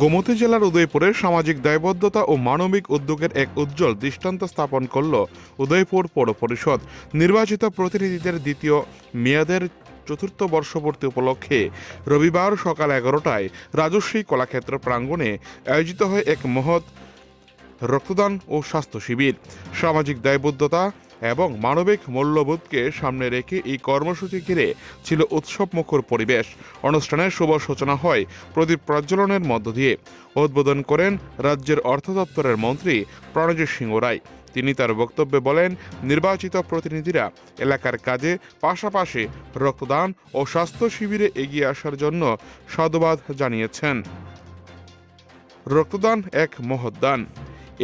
গোমতী জেলার উদয়পুরে সামাজিক দায়বদ্ধতা ও মানবিক উদ্যোগের এক উজ্জ্বল দৃষ্টান্ত স্থাপন করল উদয়পুর পৌর পরিষদ। নির্বাচিত প্রতিনিধিদের দ্বিতীয় মেয়াদের চতুর্থ বর্ষপূর্তি উপলক্ষে রবিবার সকাল 11টায় রাজশ্রী কলাক্ষেত্র প্রাঙ্গণে আয়োজিত হয় এক মহৎ রক্তদান ও স্বাস্থ্য শিবির। সামাজিক দায়বদ্ধতা এবং মানবিক মূল্যবোধকে সামনে রেখে এই কর্মসূচি ঘিরে ছিল উৎসবমুখর পরিবেশ। অনুষ্ঠানের শুভ সূচনা হয় প্রদীপ প্রজ্বলনের মধ্য দিয়ে। উদ্বোধন করেন রাজ্যের অর্থ দপ্তরের মন্ত্রী প্রণজিৎ সিংহ রায়। তিনি তার বক্তব্যে বলেন, নির্বাচিত প্রতিনিধিরা এলাকার কাজে পাশাপাশি রক্তদান ও স্বাস্থ্য শিবিরে এগিয়ে আসার জন্য সাধুবাদ জানিয়েছেন। রক্তদান এক মহৎ দান।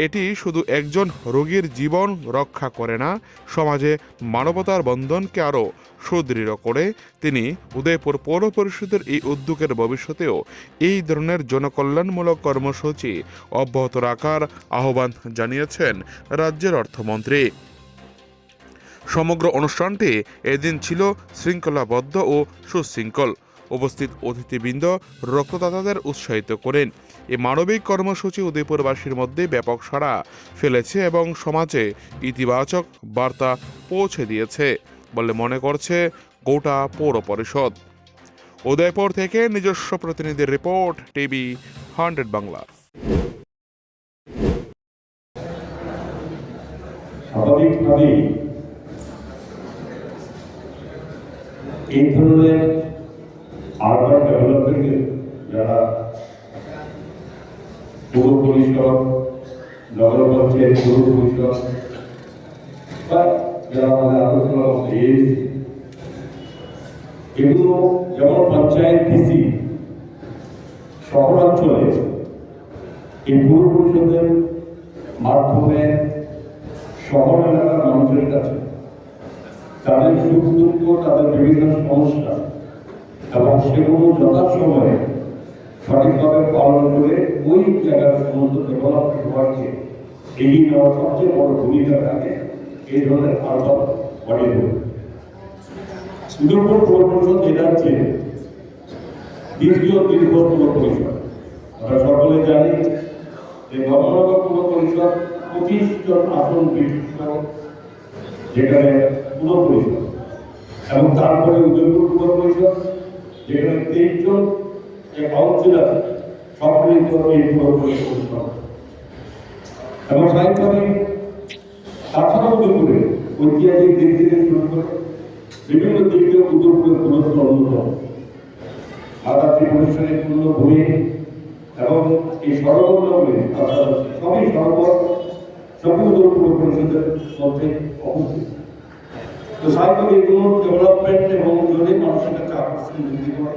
এটি শুধু একজন রোগীর জীবন রক্ষা করে না, সমাজে মানবতার বন্ধনকে আরও সুদৃঢ় করে। তিনি উদয়পুর পৌর পরিষদের এই উদ্যোগের ভবিষ্যতেও এই ধরনের জনকল্যাণমূলক কর্মসূচি অব্যাহত রাখার আহ্বান জানিয়েছেন রাজ্যের অর্থমন্ত্রী। সমগ্র অনুষ্ঠানটি এদিন ছিল শৃঙ্খলাবদ্ধ ও সুশৃঙ্খল। উপস্থিত অতিথিবৃন্দ রক্তদাতাদের উৎসাহিত করেন। এই মানবিক কর্মসূচি উদয়পুরবাসীর মধ্যে ব্যাপক সাড়া ফেলেছে এবং সমাজে ইতিবাচক বার্তা পৌঁছে দিয়েছে বলে মনে করছে গোটা পৌর পরিষদ। উদয়পুর থেকে নিজস্ব প্রতিনিধির রিপোর্ট, টিভি 100 বাংলা। স্বাভাবিকভাবেই এই ধরনের আরবান ডেভেলপমেন্টে যারা পৌর পরিষদ, নগর পঞ্চায়েত, পৌর পরিষদ বা যারা আমাদের আলোচনা এগুলো যেমন পঞ্চায়েত ডিসি শহরাঞ্চলে এই পৌর পরিষদের মাধ্যমে শহর এলাকার মানুষের কাছে তাদের সুখ দুঃখ, তাদের বিভিন্ন সমস্যা এবং সেগুলো যথাসময়ে সঠিকভাবে পালন করে ওই জায়গার সমস্ত ডেভেলপমেন্ট ওয়ার্ককে এগিয়ে নেওয়ার সবচেয়ে বড় ভূমিকা রাখে এই ধরনের আরবান বডিগুলো। উদয়পুর পৌর পরিষদ জেলার চেয়ে দীর্ঘ পৌর পরিষদ। আমরা সকলে জানি যে ধর্মনগর পৌর পরিষদ 25 জন আসন বিশিষ্ট, যেখানে পৌর পরিষদ, এবং তারপরে উদয়পুর পৌর পরিষদ যেখানে 23 জন কাউন্সিলর সম্মিলিত এই পৌর পরিষদ। এবং স্বাভাবিকভাবে তাছাড়াও উদয়পুরে ঐতিহাসিক দিক থেকে শুরু করে বিভিন্ন দিক থেকে উদয়পুরের গুরুত্ব অন্যতম। আদাতি প্রতিষ্ঠানের পূর্ণভূমি এবং এই সড়কগুলি সবই সবই উদয়পুর পরিষদের মধ্যে অবস্থিত। তো স্বাভাবিক এগুলোর ডেভেলপমেন্ট এবং যদি মানুষের কাছে আকর্ষণ বৃদ্ধি করে